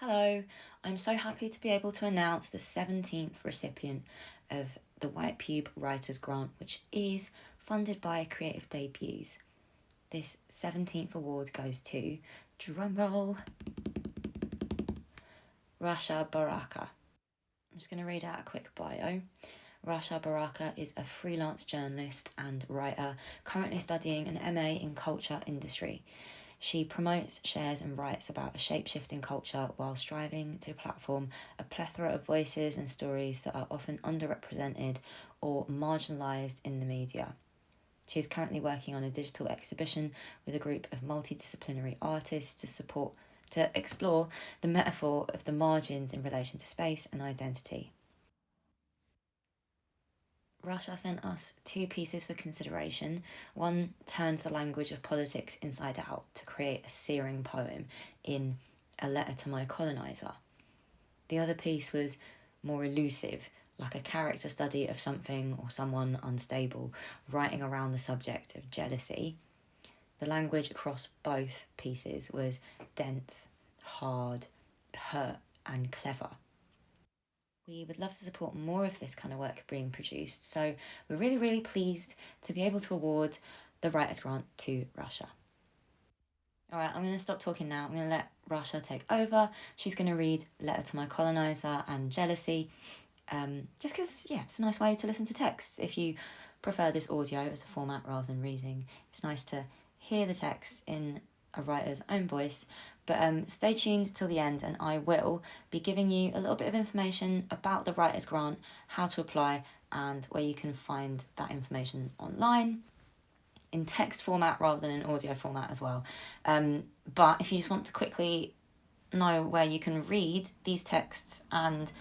Hello, I'm so happy to be able to announce the 17th recipient of the White Pube Writers Grant, which is funded by Creative Debuts. This 17th award goes to, drumroll, Rasha Baraka. I'm just going to read out a quick bio. Rasha Baraka is a freelance journalist and writer currently studying an MA in culture industry. She promotes, shares and writes about a shape-shifting culture while striving to platform a plethora of voices and stories that are often underrepresented or marginalised in the media. She is currently working on a digital exhibition with a group of multidisciplinary artists to explore the metaphor of the margins in relation to space and identity. Rasha sent us two pieces for consideration. One turns the language of politics inside out to create a searing poem in A Letter to My Coloniser. The other piece was more elusive, like a character study of something or someone unstable, writing around the subject of jealousy. The language across both pieces was dense, hard, hurt, and clever. We would love to support more of this kind of work being produced, so we're really pleased to be able to award the Writers Grant to Rasha. Alright, I'm going to stop talking now. I'm going to let Rasha take over. She's going to read Letter to My Coloniser and Jealousy, just because, it's a nice way to listen to texts. If you prefer this audio as a format rather than reading, it's nice to hear the text in a writer's own voice. But stay tuned till the end and I will be giving you a little bit of information about the Writers Grant, how to apply and where you can find that information online in text format rather than in audio format as well. But if you just want to quickly know where you can read these texts and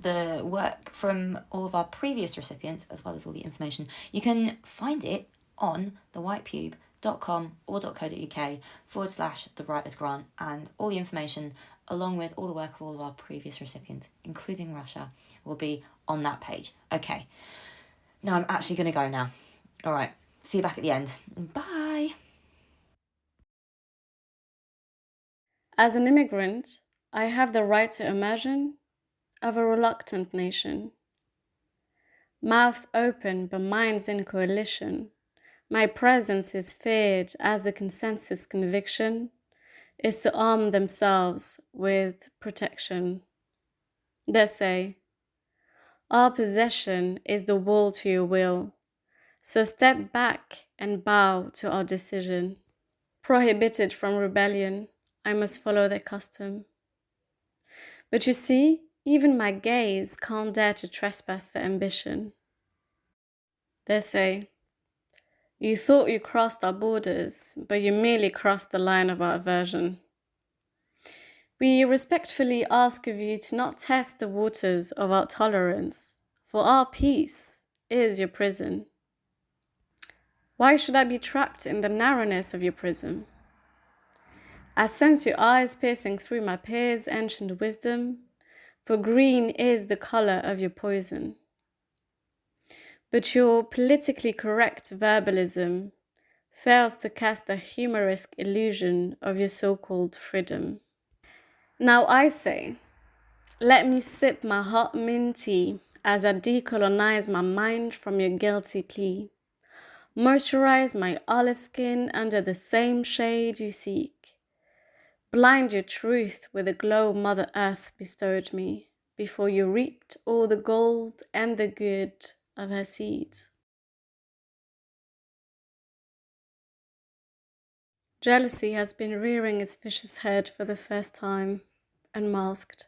the work from all of our previous recipients, as well as all the information, you can find it on the whitepube.com or .co.uk/the Writers Grant, and all the information along with all the work of all of our previous recipients, including Rasha, will be on that page. Okay, now I'm actually going to go now. All right, see you back at the end. Bye. As an immigrant, I have the right to imagine of a reluctant nation. Mouth open but minds in coalition. My presence is feared as the consensus conviction is to arm themselves with protection. They say, our possession is the wall to your will, so step back and bow to our decision. Prohibited from rebellion, I must follow their custom. But you see, even my gaze can't dare to trespass their ambition. They say, you thought you crossed our borders, but you merely crossed the line of our aversion. We respectfully ask of you to not test the waters of our tolerance, for our peace is your prison. Why should I be trapped in the narrowness of your prison? I sense your eyes piercing through my peers' ancient wisdom, for green is the color of your poison. But your politically correct verbalism fails to cast the humorous illusion of your so-called freedom. Now I say, let me sip my hot mint tea as I decolonize my mind from your guilty plea. Moisturize my olive skin under the same shade you seek. Blind your truth with the glow Mother Earth bestowed me before you reaped all the gold and the good of her seeds. Jealousy has been rearing its vicious head for the first time, unmasked.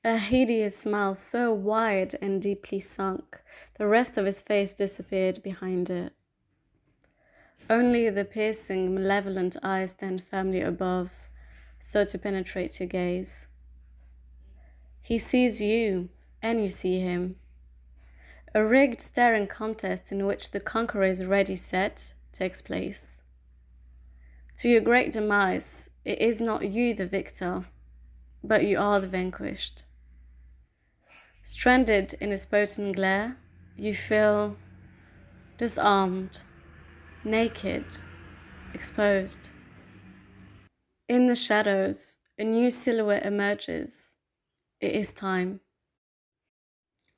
A hideous smile so wide and deeply sunk, the rest of his face disappeared behind it. Only the piercing, malevolent eyes stand firmly above, so to penetrate your gaze. He sees you, and you see him. A rigged staring contest in which the conqueror's ready set takes place. To your great demise, it is not you the victor, but you are the vanquished. Stranded in his potent glare, you feel disarmed, naked, exposed. In the shadows, A new silhouette emerges. It is time.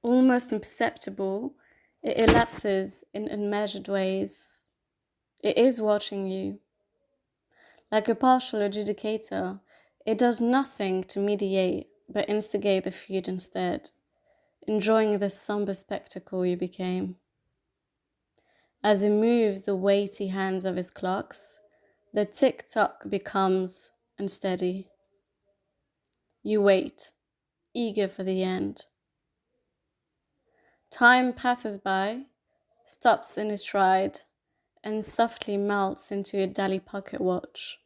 Almost imperceptible, it elapses in unmeasured ways. It is watching you. Like a partial adjudicator, it does nothing to mediate but instigate the feud instead, enjoying the somber spectacle you became. As he moves the weighty hands of his clocks, the tick-tock becomes unsteady. You wait, eager for the end. Time passes by, stops in his stride, and softly melts into a Dali pocket watch.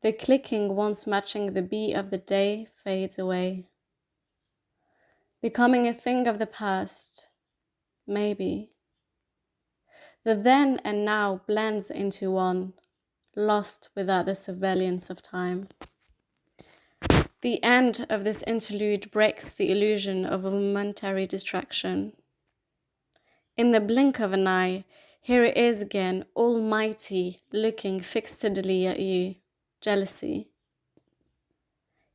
The clicking once matching the beat of the day fades away, becoming a thing of the past, maybe. The then and now blends into one, lost without the surveillance of time. The end of this interlude breaks the illusion of a momentary distraction. In the blink of an eye, here it is again, almighty, looking fixedly at you, jealousy.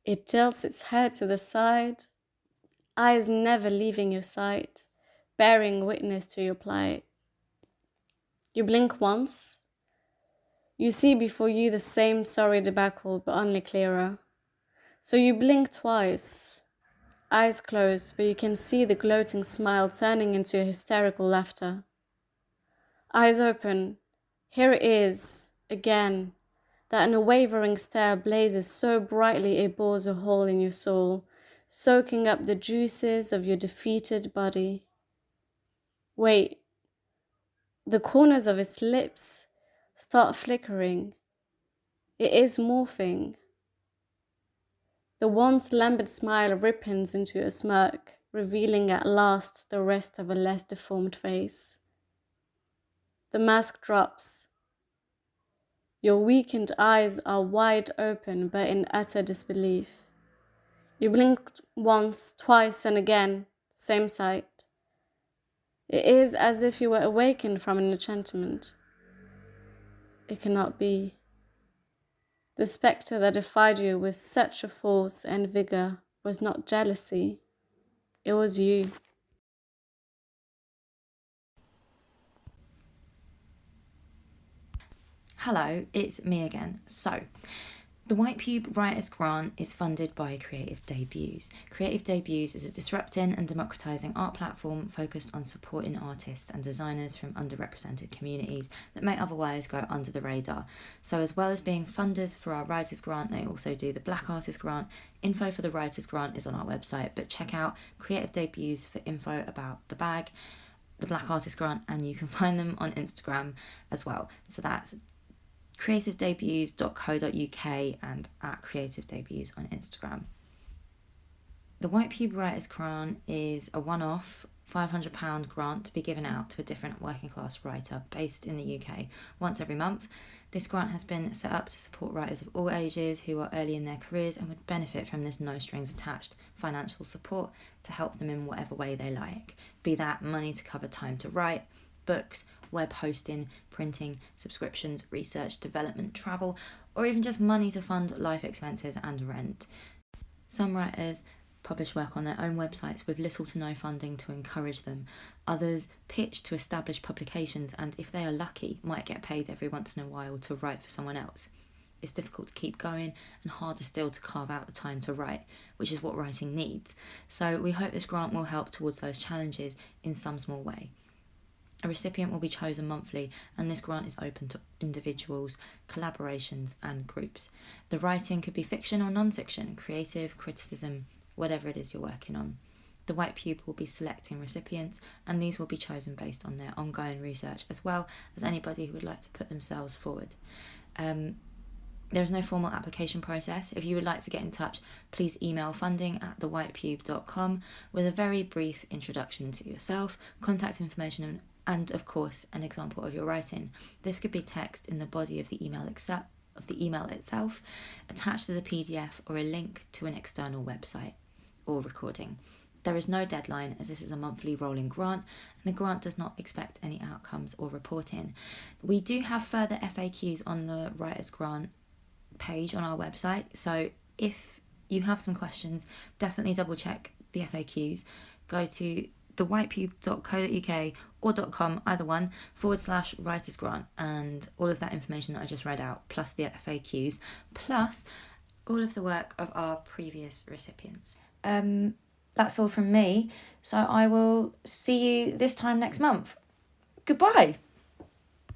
It tilts its head to the side, eyes never leaving your sight, bearing witness to your plight. You blink once, you see before you the same sorry debacle, but only clearer. So you blink twice, eyes closed, but you can see the gloating smile turning into hysterical laughter. Eyes open, here it is, again, that unwavering stare blazes so brightly it bores a hole in your soul, soaking up the juices of your defeated body. Wait, the corners of its lips start flickering. It is morphing. The once lambent smile ripens into a smirk, revealing at last the rest of a less deformed face. The mask drops. Your weakened eyes are wide open but in utter disbelief. You blinked once, twice, and again, same sight. It is as if you were awakened from an enchantment. It cannot be. The spectre that defied you with such a force and vigor was not jealousy. It was you. Hello, it's me again. So, the White Pube Writers Grant is funded by Creative Debuts. Creative Debuts is a disrupting and democratising art platform focused on supporting artists and designers from underrepresented communities that may otherwise go under the radar. So as well as being funders for our Writers Grant, they also do the Black Artist Grant. Info for the Writers Grant is on our website, but check out Creative Debuts for info about the bag, the Black Artist Grant, and you can find them on Instagram as well. So that's creativedebuts.co.uk and at Creative Debuts on Instagram. The White Pube Writers Grant is a one-off £500 grant to be given out to a different working class writer based in the UK once every month. This grant has been set up to support writers of all ages who are early in their careers and would benefit from this no strings attached financial support to help them in whatever way they like, be that money to cover time to write, books, web hosting, printing, subscriptions, research, development, travel, or even just money to fund life expenses and rent. Some writers publish work on their own websites with little to no funding to encourage them. Others pitch to established publications and, if they are lucky, might get paid every once in a while to write for someone else. It's difficult to keep going and harder still to carve out the time to write, which is what writing needs. So we hope this grant will help towards those challenges in some small way. A recipient will be chosen monthly, and this grant is open to individuals, collaborations and groups. The writing could be fiction or non-fiction, creative, criticism, whatever it is you're working on. The White Pube will be selecting recipients, and these will be chosen based on their ongoing research as well as anybody who would like to put themselves forward. There is no formal application process. If you would like to get in touch, please email funding@thewhitepube.com with a very brief introduction to yourself, contact information and of course an example of your writing. This could be text in the body of the email itself, attached as a PDF, or a link to an external website or recording. There is no deadline, as this is a monthly rolling grant, and the grant does not expect any outcomes or reporting. We do have further FAQs on the Writers Grant page on our website. So if you have some questions, definitely double check the FAQs. Go to thewhitepube.co.uk or .com, either one, /writers grant, and all of that information that I just read out, plus the FAQs, plus all of the work of our previous recipients. That's all from me. So I will see you this time next month. Goodbye.